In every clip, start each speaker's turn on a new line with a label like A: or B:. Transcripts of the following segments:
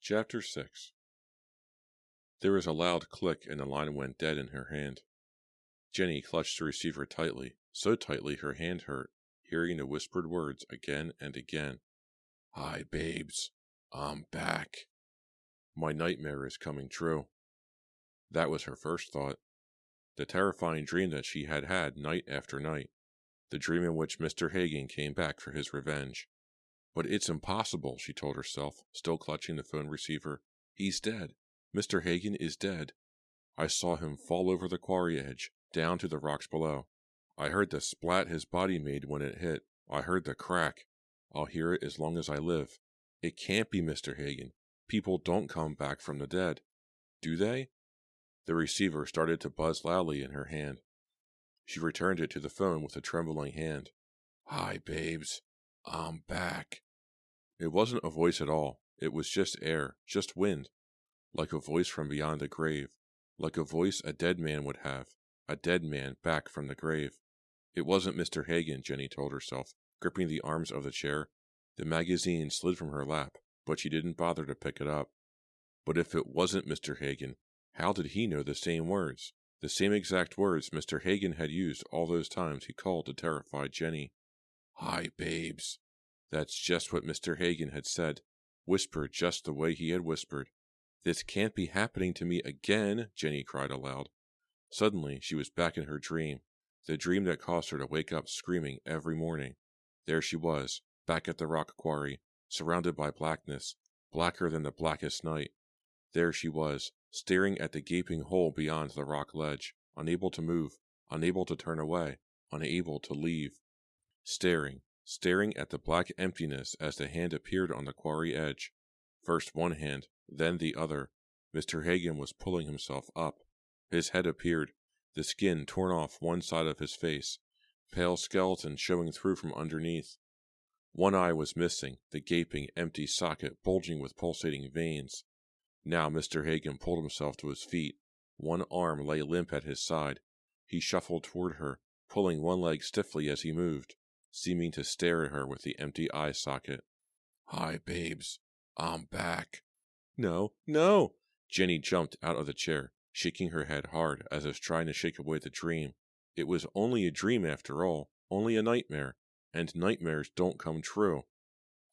A: Chapter 6. There was a loud click and the line went dead in her hand. Jenny clutched the receiver tightly, so tightly her hand hurt, hearing the whispered words again and again. "Hi, babes. I'm back. My nightmare is coming true." That was her first thought. The terrifying dream that she had had night after night. The dream in which Mr. Hagen came back for his revenge. "But it's impossible," she told herself, still clutching the phone receiver. "He's dead. Mr. Hagen is dead. I saw him fall over the quarry edge, down to the rocks below. I heard the splat his body made when it hit. I heard the crack. I'll hear it as long as I live. It can't be Mr. Hagen. People don't come back from the dead. Do they?" The receiver started to buzz loudly in her hand. She returned it to the phone with a trembling hand. "Hi, babes. I'm back." It wasn't a voice at all. It was just air, just wind. Like a voice from beyond the grave. Like a voice a dead man would have. A dead man back from the grave. It wasn't Mr. Hagen, Jenny told herself, gripping the arms of the chair. The magazine slid from her lap, but she didn't bother to pick it up. But if it wasn't Mr. Hagen, how did he know the same words? The same exact words Mr. Hagen had used all those times he called to terrify Jenny. "Hi, babes." That's just what Mr. Hagen had said, whispered just the way he had whispered. "This can't be happening to me again," Jenny cried aloud. Suddenly, she was back in her dream, the dream that caused her to wake up screaming every morning. There she was, back at the rock quarry, surrounded by blackness, blacker than the blackest night. There she was, staring at the gaping hole beyond the rock ledge, unable to move, unable to turn away, unable to leave. Staring at the black emptiness as the hand appeared on the quarry edge. First one hand, then the other. Mr. Hagen was pulling himself up. His head appeared, the skin torn off one side of his face, pale skeleton showing through from underneath. One eye was missing, the gaping, empty socket bulging with pulsating veins. Now Mr. Hagen pulled himself to his feet. One arm lay limp at his side. He shuffled toward her, pulling one leg stiffly as he moved, seeming to stare at her with the empty eye socket. "Hi, babes. I'm back." "No, no!" Jenny jumped out of the chair, shaking her head hard as if trying to shake away the dream. It was only a dream after all, only a nightmare, and nightmares don't come true.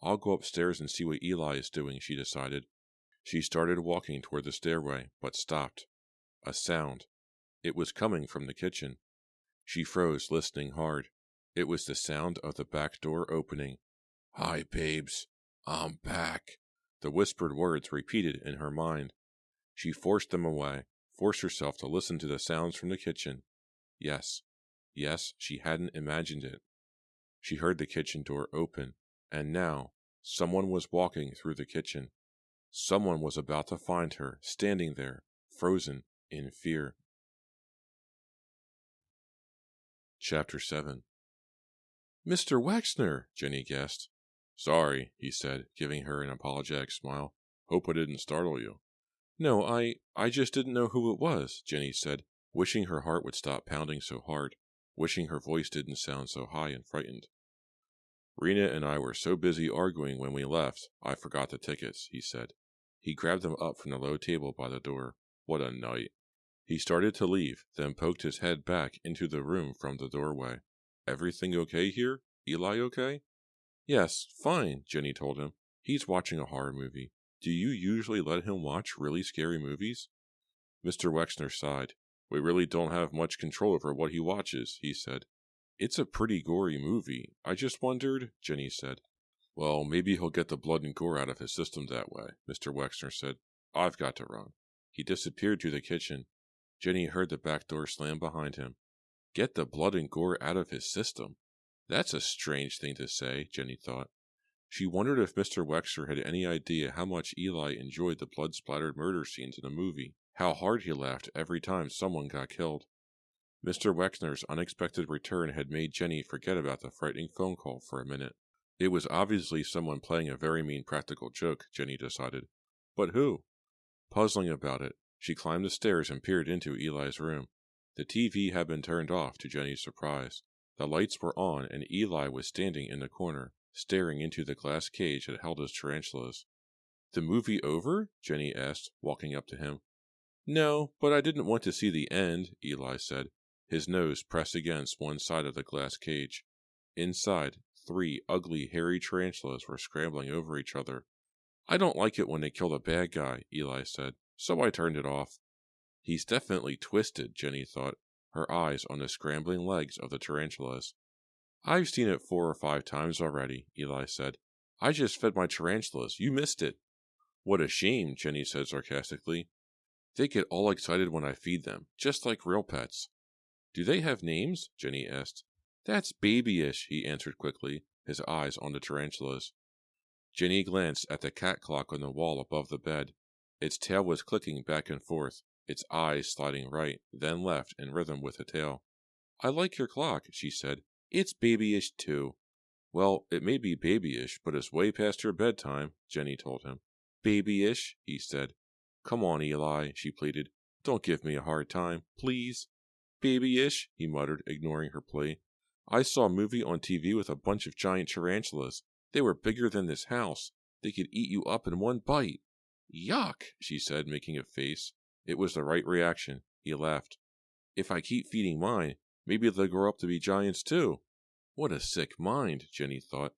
A: "I'll go upstairs and see what Eli is doing," she decided. She started walking toward the stairway, but stopped. A sound. It was coming from the kitchen. She froze, listening hard. It was the sound of the back door opening. "Hi, babes. I'm back." The whispered words repeated in her mind. She forced them away, forced herself to listen to the sounds from the kitchen. Yes, she hadn't imagined it. She heard the kitchen door open, and now someone was walking through the kitchen. Someone was about to find her, standing there, frozen in fear. Chapter 7. "Mr. Wexner," Jenny guessed. "Sorry," he said, giving her an apologetic smile. "Hope I didn't startle you." "No, I just didn't know who it was," Jenny said, wishing her heart would stop pounding so hard, wishing her voice didn't sound so high and frightened. "Rena and I were so busy arguing when we left, I forgot the tickets," he said. He grabbed them up from the low table by the door. What a night. He started to leave, then poked his head back into the room from the doorway. "Everything okay here? Eli okay?" "Yes, fine," Jenny told him. "He's watching a horror movie. Do you usually let him watch really scary movies?" Mr. Wexner sighed. "We really don't have much control over what he watches," he said. "It's a pretty gory movie. I just wondered," Jenny said. "Well, maybe he'll get the blood and gore out of his system that way," Mr. Wexner said. "I've got to run." He disappeared to the kitchen. Jenny heard the back door slam behind him. Get the blood and gore out of his system. That's a strange thing to say, Jenny thought. She wondered if Mr. Wexner had any idea how much Eli enjoyed the blood-splattered murder scenes in the movie, how hard he laughed every time someone got killed. Mr. Wexner's unexpected return had made Jenny forget about the frightening phone call for a minute. It was obviously someone playing a very mean practical joke, Jenny decided. But who? Puzzling about it, she climbed the stairs and peered into Eli's room. The TV had been turned off, to Jenny's surprise. The lights were on, and Eli was standing in the corner, staring into the glass cage that held his tarantulas. "The movie over?" Jenny asked, walking up to him. "No, but I didn't want to see the end," Eli said, his nose pressed against one side of the glass cage. Inside, 3 ugly, hairy tarantulas were scrambling over each other. "I don't like it when they kill the bad guy," Eli said, so I turned it off. "He's definitely twisted," Jenny thought, her eyes on the scrambling legs of the tarantulas. "I've seen it 4 or 5 times already," Eli said. "I just fed my tarantulas. You missed it." "What a shame," Jenny said sarcastically. "They get all excited when I feed them, just like real pets." "Do they have names?" Jenny asked. "That's babyish," he answered quickly, his eyes on the tarantulas. Jenny glanced at the cat clock on the wall above the bed. Its tail was clicking back and forth, its eyes sliding right, then left in rhythm with the tail. "I like your clock," she said. "It's babyish, too." "Well, it may be babyish, but it's way past your bedtime," Jenny told him. "Babyish," he said. "Come on, Eli," she pleaded. "Don't give me a hard time, please." "Babyish," he muttered, ignoring her plea. "I saw a movie on TV with a bunch of giant tarantulas. They were bigger than this house. They could eat you up in one bite." "Yuck," she said, making a face. It was the right reaction. He laughed. "If I keep feeding mine, maybe they'll grow up to be giants too." What a sick mind, Jenny thought.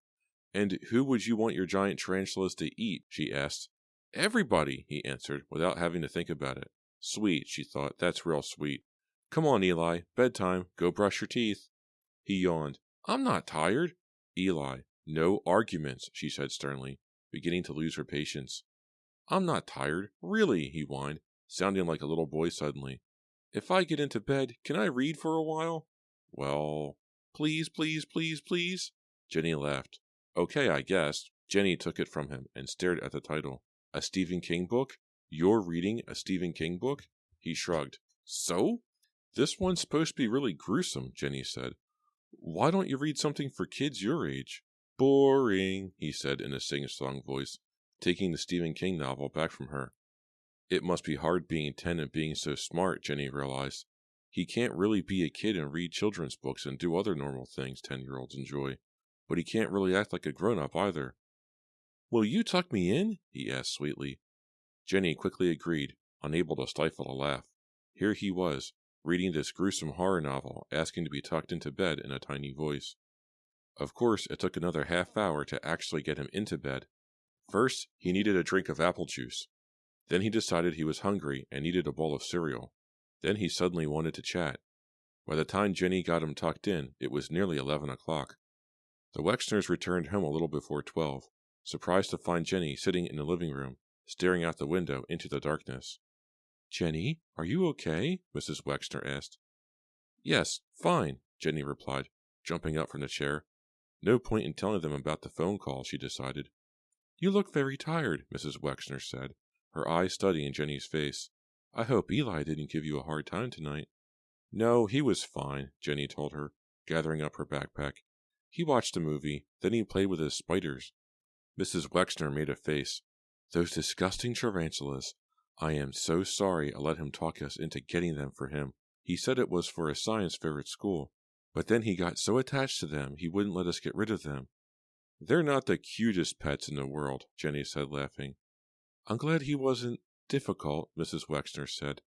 A: "And who would you want your giant tarantulas to eat?" she asked. "Everybody," he answered, without having to think about it. Sweet, she thought, that's real sweet. "Come on, Eli, bedtime, go brush your teeth." He yawned. "I'm not tired." "Eli, no arguments," she said sternly, beginning to lose her patience. "I'm not tired, really," he whined, sounding like a little boy suddenly. "If I get into bed, can I read for a while?" "Well, please, please, please, please." Jenny laughed. "Okay, I guess." Jenny took it from him and stared at the title. "A Stephen King book? You're reading a Stephen King book?" He shrugged. "So?" "This one's supposed to be really gruesome," Jenny said. "Why don't you read something for kids your age?" "Boring," he said in a sing-song voice, taking the Stephen King novel back from her. It must be hard being 10 and being so smart, Jenny realized. He can't really be a kid and read children's books and do other normal things 10-year-olds enjoy, but he can't really act like a grown-up either. "Will you tuck me in?" he asked sweetly. Jenny quickly agreed, unable to stifle a laugh. Here he was, reading this gruesome horror novel, asking to be tucked into bed in a tiny voice. Of course, it took another half-hour to actually get him into bed. First, he needed a drink of apple juice. Then he decided he was hungry and needed a bowl of cereal. Then he suddenly wanted to chat. By the time Jenny got him tucked in, it was nearly 11 o'clock. The Wexners returned home a little before 12, surprised to find Jenny sitting in the living room, staring out the window into the darkness. "Jenny, are you okay?" Mrs. Wexner asked. "Yes, fine," Jenny replied, jumping up from the chair. No point in telling them about the phone call, she decided. "You look very tired," Mrs. Wexner said, her eyes studying Jenny's face. "I hope Eli didn't give you a hard time tonight." "No, he was fine," Jenny told her, gathering up her backpack. "He watched a movie, then he played with his spiders." Mrs. Wexner made a face. "Those disgusting tarantulas. I am so sorry I let him talk us into getting them for him. He said it was for a science fair at school, but then he got so attached to them he wouldn't let us get rid of them." "They're not the cutest pets in the world," Jenny said, laughing. "I'm glad he wasn't difficult," Mrs. Wexner said.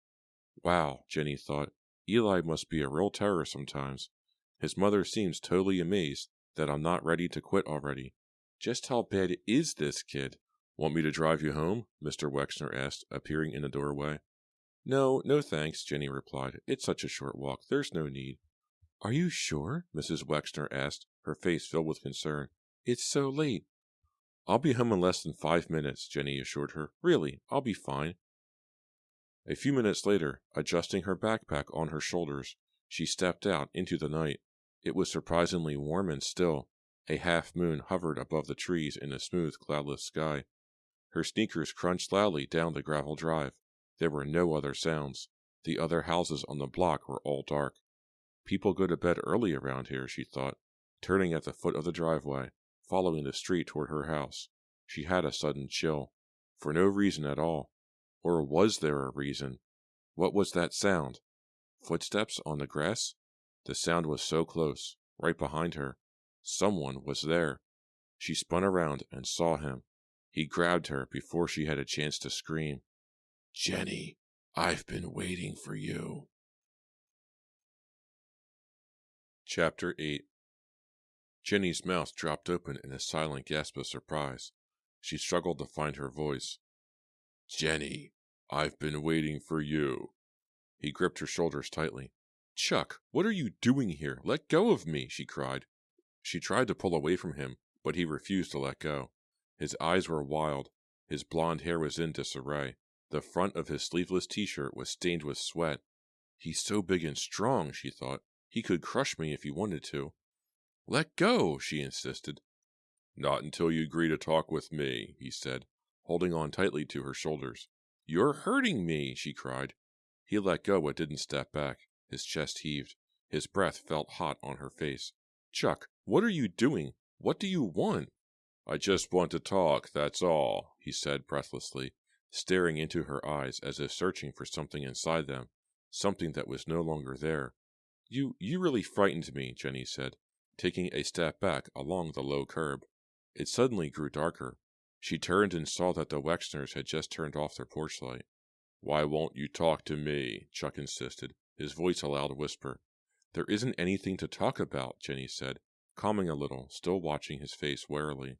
A: Wow, Jenny thought. Eli must be a real terror sometimes. His mother seems totally amazed that I'm not ready to quit already. Just how bad is this kid? "Want me to drive you home?" Mr. Wexner asked, appearing in the doorway. No thanks," Jenny replied. "It's such a short walk. There's no need." "Are you sure?" Mrs. Wexner asked, her face filled with concern. "It's so late." "I'll be home in less than 5 minutes," Jenny assured her. "Really, I'll be fine." A few minutes later, adjusting her backpack on her shoulders, she stepped out into the night. It was surprisingly warm and still. A half moon hovered above the trees in a smooth, cloudless sky. Her sneakers crunched loudly down the gravel drive. There were no other sounds. The other houses on the block were all dark. People go to bed early around here, she thought, turning at the foot of the driveway, following the street toward her house. She had a sudden chill. For no reason at all. Or was there a reason? What was that sound? Footsteps on the grass? The sound was so close. right behind her. Someone was there. She spun around and saw him. He grabbed her before she had a chance to scream. Jenny, I've been waiting for you. Chapter 8. Jenny's mouth dropped open in a silent gasp of surprise. She struggled to find her voice. Jenny, I've been waiting for you. He gripped her shoulders tightly. Chuck, what are you doing here? Let go of me, she cried. She tried to pull away from him, but he refused to let go. His eyes were wild. His blonde hair was in disarray. The front of his sleeveless t-shirt was stained with sweat. He's so big and strong, she thought. He could crush me if he wanted to. Let go, she insisted. Not until you agree to talk with me, he said, holding on tightly to her shoulders. You're hurting me, she cried. He let go but didn't step back. His chest heaved. His breath felt hot on her face. Chuck, what are you doing? What do you want? I just want to talk, that's all, he said breathlessly, staring into her eyes as if searching for something inside them, something that was no longer there. You really frightened me, Jenny said, taking a step back along the low curb. It suddenly grew darker. She turned and saw that the Wexners had just turned off their porch light. Why won't you talk to me? Chuck insisted, his voice a loud whisper. There isn't anything to talk about, Jenny said, calming a little, still watching his face warily.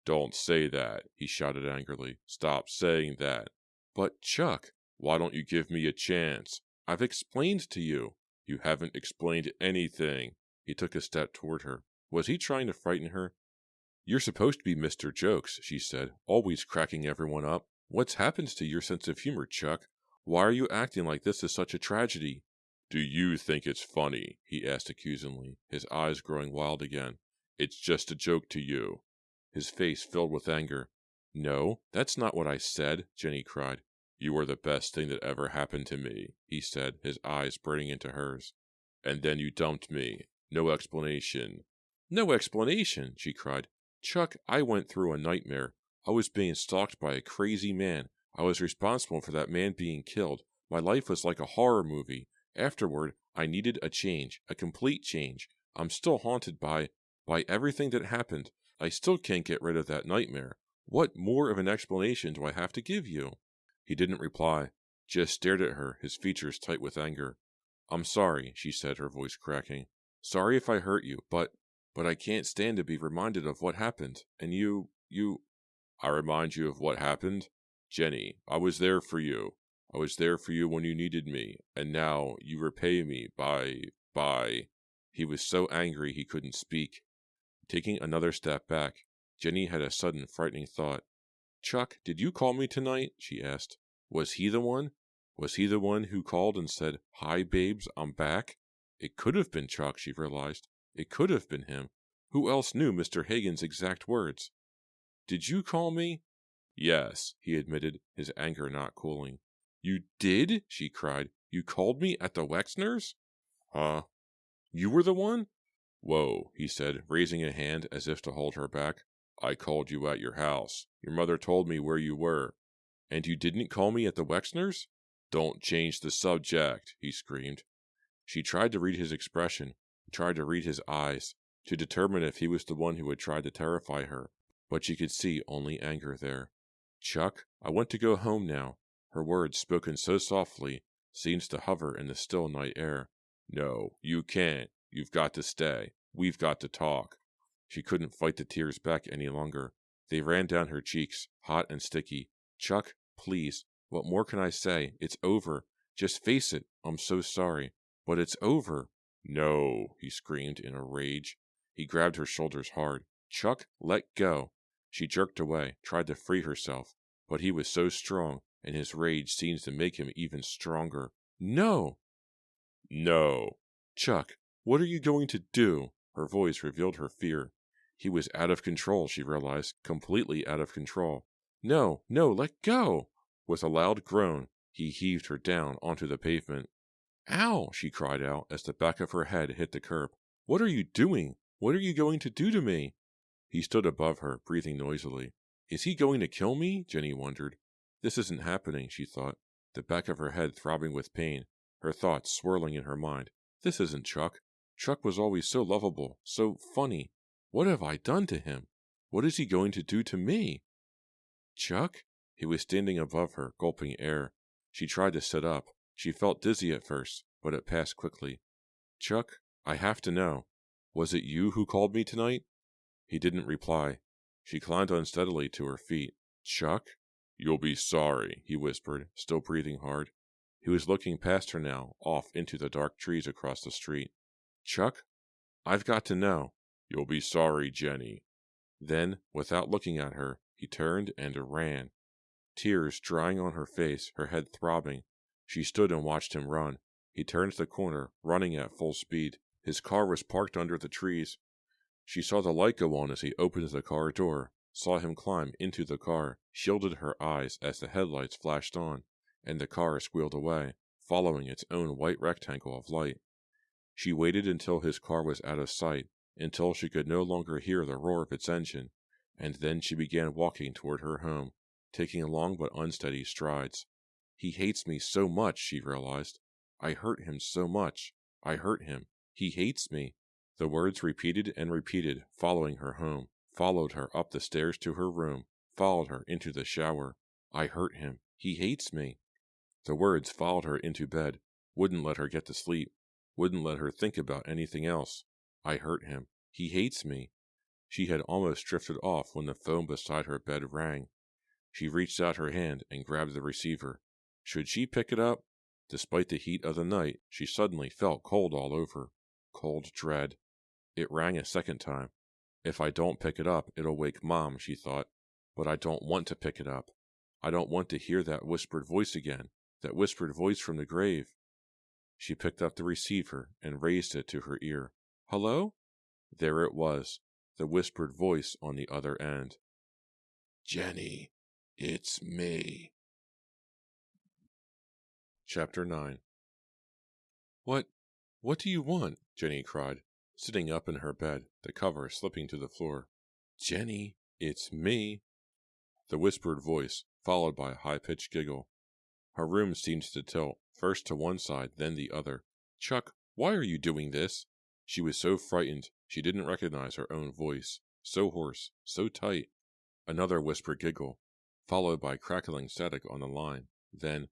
A: Don't say that, he shouted angrily. Stop saying that. But, Chuck, why don't you give me a chance? I've explained to you. You haven't explained anything. He took a step toward her. Was he trying to frighten her? You're supposed to be Mr. Jokes, she said, always cracking everyone up. What's happened to your sense of humor, Chuck? Why are you acting like this is such a tragedy? Do you think it's funny? He asked accusingly, his eyes growing wild again. It's just a joke to you. His face filled with anger. No, that's not what I said, Jenny cried. You were the best thing that ever happened to me, he said, his eyes burning into hers. And then you dumped me. No explanation. No explanation, she cried. Chuck, I went through a nightmare. I was being stalked by a crazy man. I was responsible for that man being killed. My life was like a horror movie. Afterward, I needed a change, a complete change. I'm still haunted by everything that happened. I still can't get rid of that nightmare. What more of an explanation do I have to give you? He didn't reply, just stared at her, his features tight with anger. I'm sorry, she said, her voice cracking. Sorry if I hurt you, but I can't stand to be reminded of what happened. And you... I remind you of what happened? Jenny, I was there for you. I was there for you when you needed me, and now you repay me by... He was so angry he couldn't speak. Taking another step back, Jenny had a sudden frightening thought. Chuck, did you call me tonight? She asked. Was he the one? Was he the one who called and said, Hi, babes, I'm back? It could have been Chuck, she realized. It could have been him. Who else knew Mr. Hagen's exact words? Did you call me? Yes, he admitted, his anger not cooling. You did? She cried. You called me at the Wexners? Huh? You were the one? Whoa, he said, raising a hand as if to hold her back. I called you at your house. Your mother told me where you were. And you didn't call me at the Wexners? Don't change the subject, he screamed. She tried to read his expression, tried to read his eyes, to determine if he was the one who had tried to terrify her, but she could see only anger there. Chuck, I want to go home now. Her words, spoken so softly, seemed to hover in the still night air. No, you can't. You've got to stay. We've got to talk. She couldn't fight the tears back any longer. They ran down her cheeks, hot and sticky. Chuck, please, what more can I say? It's over. Just face it. I'm so sorry. But it's over. No, he screamed in a rage. He grabbed her shoulders hard. Chuck, let go. She jerked away, tried to free herself, but he was so strong, and his rage seemed to make him even stronger. No! No! Chuck, what are you going to do? Her voice revealed her fear. He was out of control, she realized, completely out of control. No, let go! With a loud groan, he heaved her down onto the pavement. Ow! She cried out as the back of her head hit the curb. What are you doing? What are you going to do to me? He stood above her, breathing noisily. Is he going to kill me? Jenny wondered. This isn't happening, she thought, the back of her head throbbing with pain, her thoughts swirling in her mind. This isn't Chuck. Chuck was always so lovable, so funny. What have I done to him? What is he going to do to me? Chuck? He was standing above her, gulping air. She tried to sit up. She felt dizzy at first, but it passed quickly. Chuck, I have to know. Was it you who called me tonight? He didn't reply. She climbed unsteadily to her feet. Chuck? You'll be sorry, he whispered, still breathing hard. He was looking past her now, off into the dark trees across the street. Chuck? I've got to know. You'll be sorry, Jenny. Then, without looking at her, he turned and ran. Tears drying on her face, her head throbbing. She stood and watched him run. He turned the corner, running at full speed. His car was parked under the trees. She saw the light go on as he opened the car door, saw him climb into the car, shielded her eyes as the headlights flashed on, and the car squealed away, following its own white rectangle of light. She waited until his car was out of sight, until she could no longer hear the roar of its engine, and then she began walking toward her home, taking long but unsteady strides. He hates me so much, she realized. I hurt him so much. I hurt him. He hates me. The words repeated and repeated, following her home, followed her up the stairs to her room, followed her into the shower. I hurt him. He hates me. The words followed her into bed, wouldn't let her get to sleep, wouldn't let her think about anything else. I hurt him. He hates me. She had almost drifted off when the phone beside her bed rang. She reached out her hand and grabbed the receiver. Should she pick it up? Despite the heat of the night, she suddenly felt cold all over. Cold dread. It rang a second time. If I don't pick it up, it'll wake Mom, she thought. But I don't want to pick it up. I don't want to hear that whispered voice again, that whispered voice from the grave. She picked up the receiver and raised it to her ear. Hello? There it was, the whispered voice on the other end. Jenny, it's me. Chapter 9. What do you want? Jenny cried, sitting up in her bed, the cover slipping to the floor. Jenny, it's me. The whispered voice, followed by a high-pitched giggle. Her room seemed to tilt, first to one side, then the other. Chuck, why are you doing this? She was so frightened, she didn't recognize her own voice. So hoarse, so tight. Another whispered giggle, followed by crackling static on the line. Then,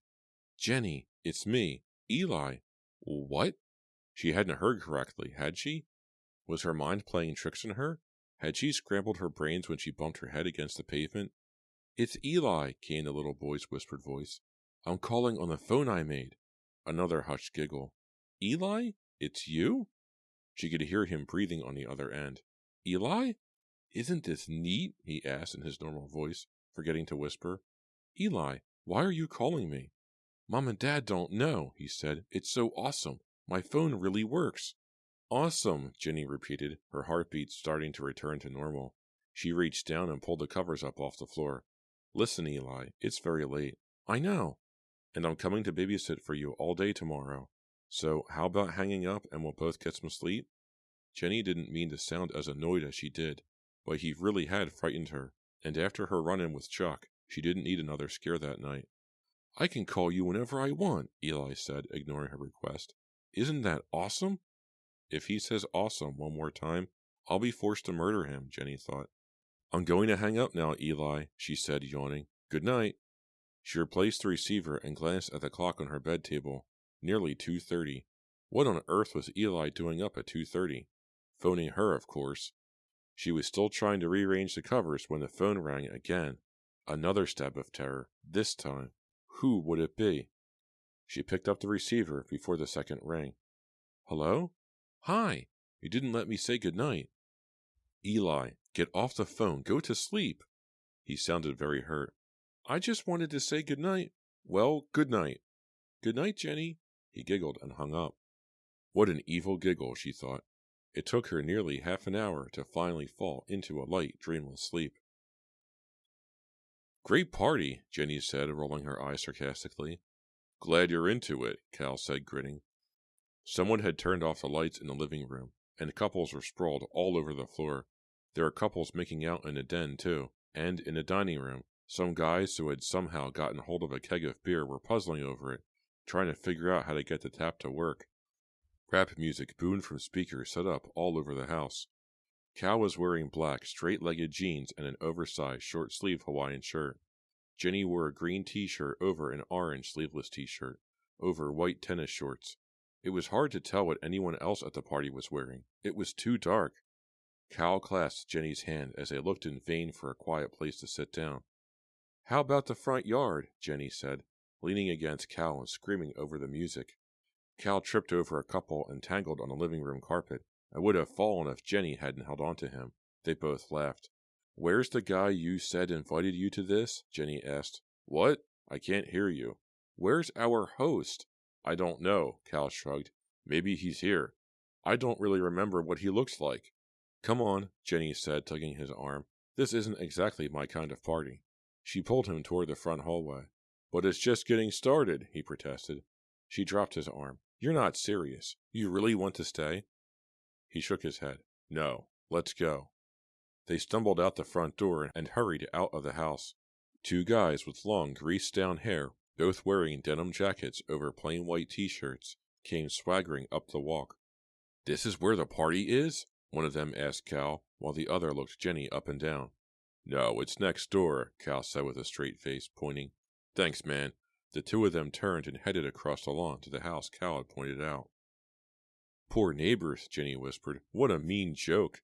A: Jenny, it's me, Eli. What? She hadn't heard correctly, had she? Was her mind playing tricks on her? Had she scrambled her brains when she bumped her head against the pavement? It's Eli, came the little boy's whispered voice. I'm calling on the phone I made. Another hushed giggle. Eli? It's you? She could hear him breathing on the other end. Eli? Isn't this neat? He asked in his normal voice, forgetting to whisper. Eli, why are you calling me? Mom and Dad don't know, he said. It's so awesome. My phone really works. Awesome, Jenny repeated, her heartbeat starting to return to normal. She reached down and pulled the covers up off the floor. Listen, Eli, it's very late. I know. And I'm coming to babysit for you all day tomorrow. So how about hanging up and we'll both get some sleep? Jenny didn't mean to sound as annoyed as she did, but he really had frightened her, and after her run-in with Chuck, she didn't need another scare that night. I can call you whenever I want, Eli said, ignoring her request. Isn't that awesome? If he says awesome one more time, I'll be forced to murder him, Jenny thought. I'm going to hang up now, Eli, she said, yawning. Good night. She replaced the receiver and glanced at the clock on her bed table. Nearly 2:30. What on earth was Eli doing up at 2:30? Phoning her, of course. She was still trying to rearrange the covers when the phone rang again. Another stab of terror. This time, who would it be? She picked up the receiver before the second ring. Hello? Hi. You didn't let me say good night. Eli, get off the phone. Go to sleep. He sounded very hurt. I just wanted to say good night. Well, good night. Good night, Jenny. He giggled and hung up. What an evil giggle, she thought. It took her nearly half an hour to finally fall into a light, dreamless sleep. Great party, Jenny said, rolling her eyes sarcastically. Glad you're into it, Cal said, grinning. Someone had turned off the lights in the living room, and couples were sprawled all over the floor. There were couples making out in the den, too, and in the dining room. Some guys who had somehow gotten hold of a keg of beer were puzzling over it, trying to figure out how to get the tap to work. Rap music boomed from speakers set up all over the house. Cal was wearing black, straight-legged jeans and an oversized, short-sleeved Hawaiian shirt. Jenny wore a green t-shirt over an orange sleeveless t-shirt, over white tennis shorts. It was hard to tell what anyone else at the party was wearing. It was too dark. Cal clasped Jenny's hand as they looked in vain for a quiet place to sit down. "How about the front yard?" Jenny said, leaning against Cal and screaming over the music. Cal tripped over a couple and tangled on the living room carpet, and would have fallen if Jenny hadn't held on to him. They both laughed. "Where's the guy you said invited you to this?" Jenny asked. "What? I can't hear you." "Where's our host?" "I don't know," Cal shrugged. "Maybe he's here. I don't really remember what he looks like." "Come on," Jenny said, tugging his arm. "This isn't exactly my kind of party." She pulled him toward the front hallway. "But it's just getting started," he protested. She dropped his arm. "You're not serious. You really want to stay?" He shook his head. "No, let's go." They stumbled out the front door and hurried out of the house. Two guys with long, greased-down hair, both wearing denim jackets over plain white t-shirts, came swaggering up the walk. "This is where the party is?" one of them asked Cal, while the other looked Jenny up and down. "No, it's next door," Cal said with a straight face, pointing. "Thanks, man." The two of them turned and headed across the lawn to the house Cal had pointed out. "Poor neighbors," Jenny whispered. "What a mean joke."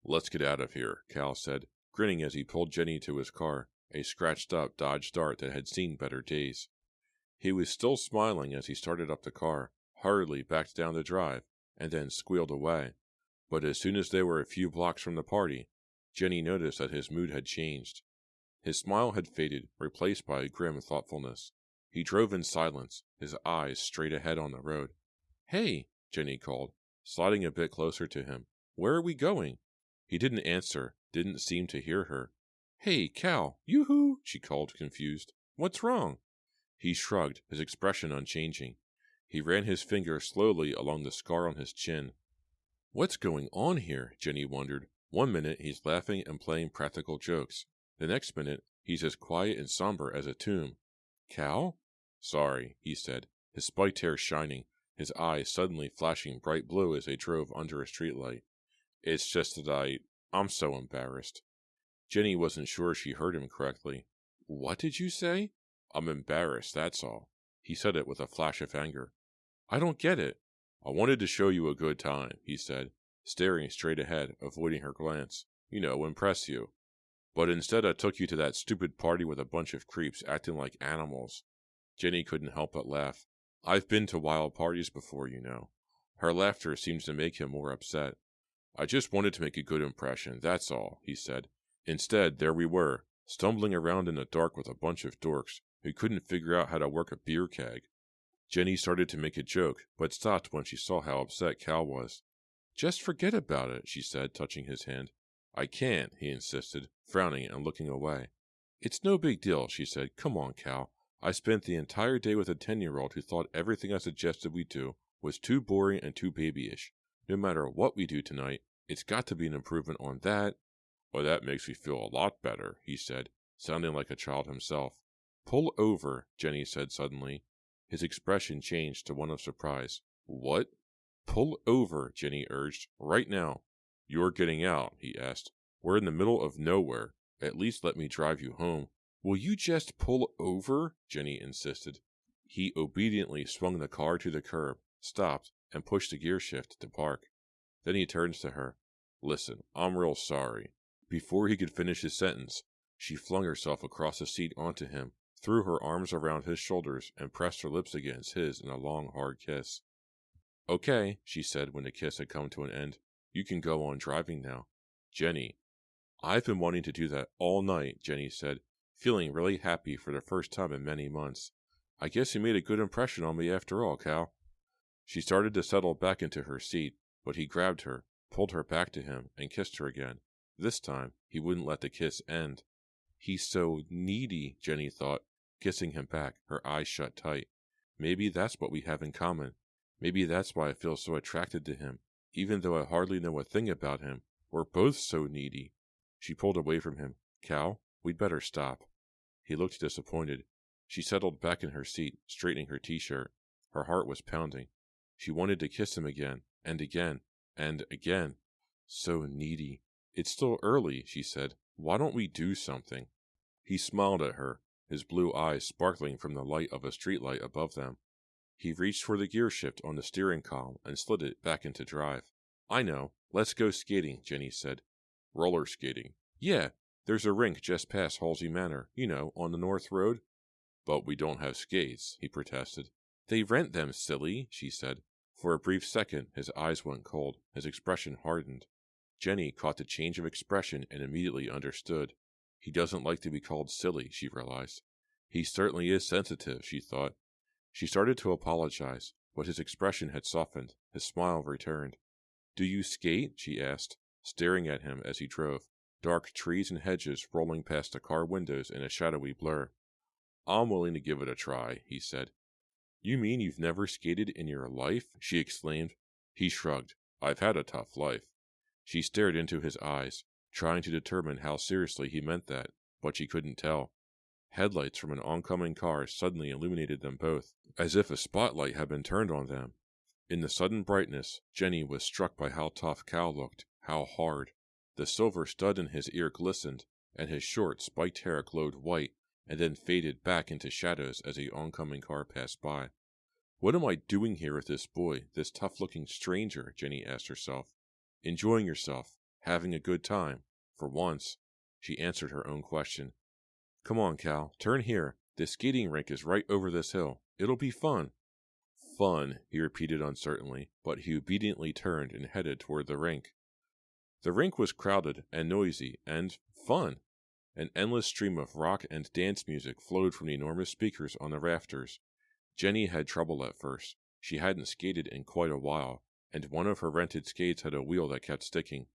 A: "Let's get out of here," Cal said, grinning as he pulled Jenny to his car, a scratched-up Dodge Dart that had seen better days. He was still smiling as he started up the car, hurriedly backed down the drive, and then squealed away. But as soon as they were a few blocks from the party, Jenny noticed that his mood had changed. His smile had faded, replaced by a grim thoughtfulness. He drove in silence, his eyes straight ahead on the road. "Hey," Jenny called, sliding a bit closer to him. "Where are we going?" He didn't answer, didn't seem to hear her. "Hey, Cal, yoo-hoo," she called, confused. "What's wrong?" He shrugged, his expression unchanging. He ran his finger slowly along the scar on his chin. "What's going on here?" Jenny wondered. One minute he's laughing and playing practical jokes. The next minute he's as quiet and somber as a tomb. "Cal?" "Sorry," he said, his spiked hair shining, his eyes suddenly flashing bright blue as they drove under a streetlight. "It's just that I'm so embarrassed." Jenny wasn't sure she heard him correctly. "What did you say?" "I'm embarrassed, that's all." He said it with a flash of anger. "I don't get it." "I wanted to show you a good time," he said, staring straight ahead, avoiding her glance. "You know, impress you. But instead I took you to that stupid party with a bunch of creeps acting like animals." Jenny couldn't help but laugh. "I've been to wild parties before, you know." Her laughter seemed to make him more upset. "I just wanted to make a good impression, that's all," he said. "Instead, there we were, stumbling around in the dark with a bunch of dorks who couldn't figure out how to work a beer keg." Jenny started to make a joke, but stopped when she saw how upset Cal was. "Just forget about it," she said, touching his hand. "I can't," he insisted, frowning and looking away. "It's no big deal," she said. "Come on, Cal. I spent the entire day with a 10-year-old who thought everything I suggested we do was too boring and too babyish. No matter what we do tonight, it's got to be an improvement on that." "Well, that makes me feel a lot better," he said, sounding like a child himself. "Pull over," Jenny said suddenly. His expression changed to one of surprise. "What?" "Pull over," Jenny urged. "Right now." "You're getting out?" he asked. "We're in the middle of nowhere. At least let me drive you home." "Will you just pull over?" Jenny insisted. He obediently swung the car to the curb, stopped, and pushed the gear shift to park. Then he turned to her. "Listen, I'm real sorry." Before he could finish his sentence, she flung herself across the seat onto him, threw her arms around his shoulders, and pressed her lips against his in a long, hard kiss. "Okay," she said when the kiss had come to an end. "You can go on driving now." "Jenny." "I've been wanting to do that all night," Jenny said, feeling really happy for the first time in many months. "I guess you made a good impression on me after all, Cal." She started to settle back into her seat, but he grabbed her, pulled her back to him, and kissed her again. This time, he wouldn't let the kiss end. "He's so needy," Jenny thought, kissing him back, her eyes shut tight. "Maybe that's what we have in common. Maybe that's why I feel so attracted to him, even though I hardly know a thing about him. We're both so needy." She pulled away from him. "Cal, we'd better stop." He looked disappointed. She settled back in her seat, straightening her t-shirt. Her heart was pounding. She wanted to kiss him again, and again, and again. So needy. It's still early, she said. Why don't we do something? He smiled at her, his blue eyes sparkling from the light of a streetlight above them. He reached for the gear shift on the steering column and slid it back into drive. I know. Let's go skating, Jenny said. Roller skating. Yeah, there's a rink just past Halsey Manor, on the North Road. But we don't have skates, he protested. They rent them, silly, she said. For a brief second, his eyes went cold, his expression hardened. Jenny caught the change of expression and immediately understood. He doesn't like to be called silly, she realized. He certainly is sensitive, she thought. She started to apologize, but his expression had softened, his smile returned. Do you skate? She asked, staring at him as he drove, dark trees and hedges rolling past the car windows in a shadowy blur. I'm willing to give it a try, he said. You mean you've never skated in your life? She exclaimed. He shrugged. I've had a tough life. She stared into his eyes, trying to determine how seriously he meant that, but she couldn't tell. Headlights from an oncoming car suddenly illuminated them both, as if a spotlight had been turned on them. In the sudden brightness, Jenny was struck by how tough Cal looked, how hard. The silver stud in his ear glistened, and his short, spiked hair glowed white, and then faded back into shadows as the oncoming car passed by. What am I doing here with this boy, this tough-looking stranger? Jenny asked herself. Enjoying yourself, having a good time, for once. She answered her own question. Come on, Cal, turn here. The skating rink is right over this hill. It'll be fun. Fun, he repeated uncertainly, but he obediently turned and headed toward the rink. The rink was crowded and noisy and fun. An endless stream of rock and dance music flowed from the enormous speakers on the rafters. Jenny had trouble at first. She hadn't skated in quite a while, and one of her rented skates had a wheel that kept sticking.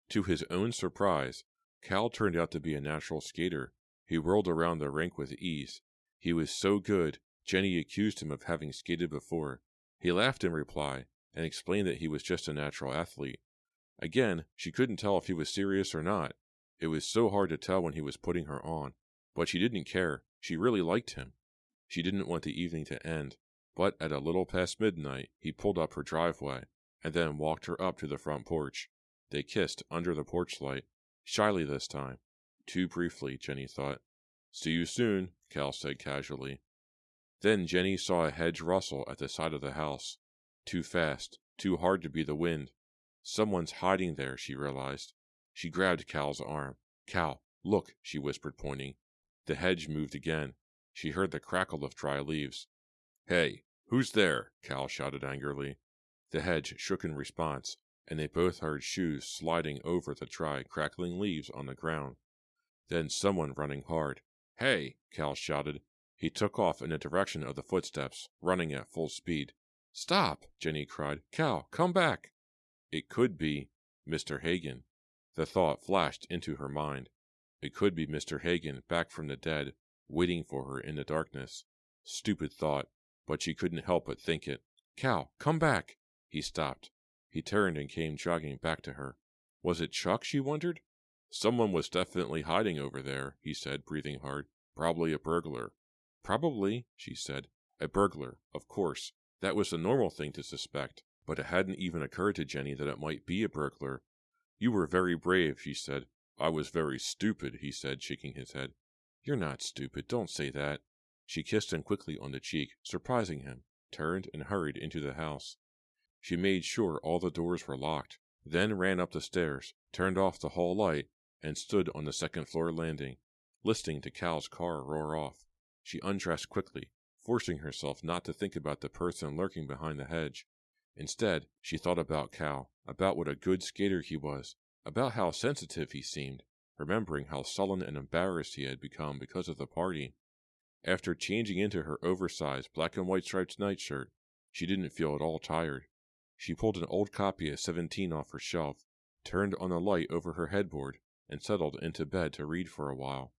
A: To his own surprise, Cal turned out to be a natural skater. He whirled around the rink with ease. He was so good, Jenny accused him of having skated before. He laughed in reply, and explained that he was just a natural athlete. Again, she couldn't tell if he was serious or not. It was so hard to tell when he was putting her on. But she didn't care. She really liked him. She didn't want the evening to end. But at a little past midnight, he pulled up her driveway, and then walked her up to the front porch. They kissed under the porch light, shyly this time. Too briefly, Jenny thought. See you soon, Cal said casually. Then Jenny saw a hedge rustle at the side of the house. Too fast, too hard to be the wind. Someone's hiding there, she realized. She grabbed Cal's arm. Cal, look, she whispered, pointing. The hedge moved again. She heard the crackle of dry leaves. Hey, who's there? Cal shouted angrily. The hedge shook in response, and they both heard shoes sliding over the dry, crackling leaves on the ground. Then someone running hard. Hey, Cal shouted. He took off in the direction of the footsteps, running at full speed. Stop, Jenny cried. Cal, come back. It could be Mr. Hagen. The thought flashed into her mind. It could be Mr. Hagen back from the dead, waiting for her in the darkness. Stupid thought, but she couldn't help but think it. Cal, come back! He stopped. He turned and came jogging back to her. Was it Chuck, she wondered? Someone was definitely hiding over there, he said, breathing hard. Probably a burglar. Probably, she said. A burglar, of course. That was the normal thing to suspect, but it hadn't even occurred to Jenny that it might be a burglar. You were very brave, she said. I was very stupid, he said, shaking his head. You're not stupid, don't say that. She kissed him quickly on the cheek, surprising him, turned and hurried into the house. She made sure all the doors were locked, then ran up the stairs, turned off the hall light, and stood on the second-floor landing, listening to Cal's car roar off. She undressed quickly, forcing herself not to think about the person lurking behind the hedge. Instead, she thought about Cal, about what a good skater he was, about how sensitive he seemed, remembering how sullen and embarrassed he had become because of the party. After changing into her oversized black and white striped nightshirt, she didn't feel at all tired. She pulled an old copy of 17 off her shelf, turned on the light over her headboard, and settled into bed to read for a while.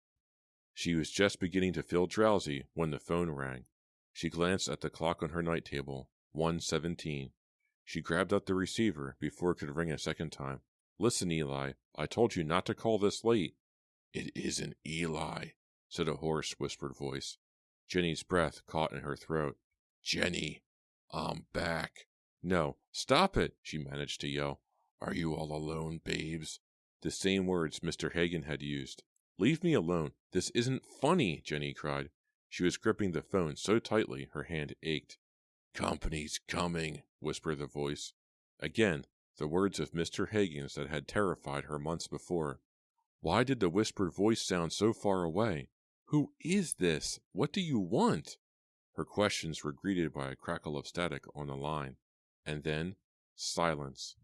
A: She was just beginning to feel drowsy when the phone rang. She glanced at the clock on her night table, 1:17. She grabbed up the receiver before it could ring a second time. Listen, Eli, I told you not to call this late. It isn't Eli, said a hoarse, whispered voice. Jenny's breath caught in her throat. Jenny, I'm back. No, stop it, she managed to yell. Are you all alone, babes? The same words Mr. Hagen had used. Leave me alone. This isn't funny, Jenny cried. She was gripping the phone so tightly her hand ached. Company's coming, whispered the voice. Again, the words of Mr. Hagen's that had terrified her months before. Why did the whispered voice sound so far away? Who is this? What do you want? Her questions were greeted by a crackle of static on the line, and then silence.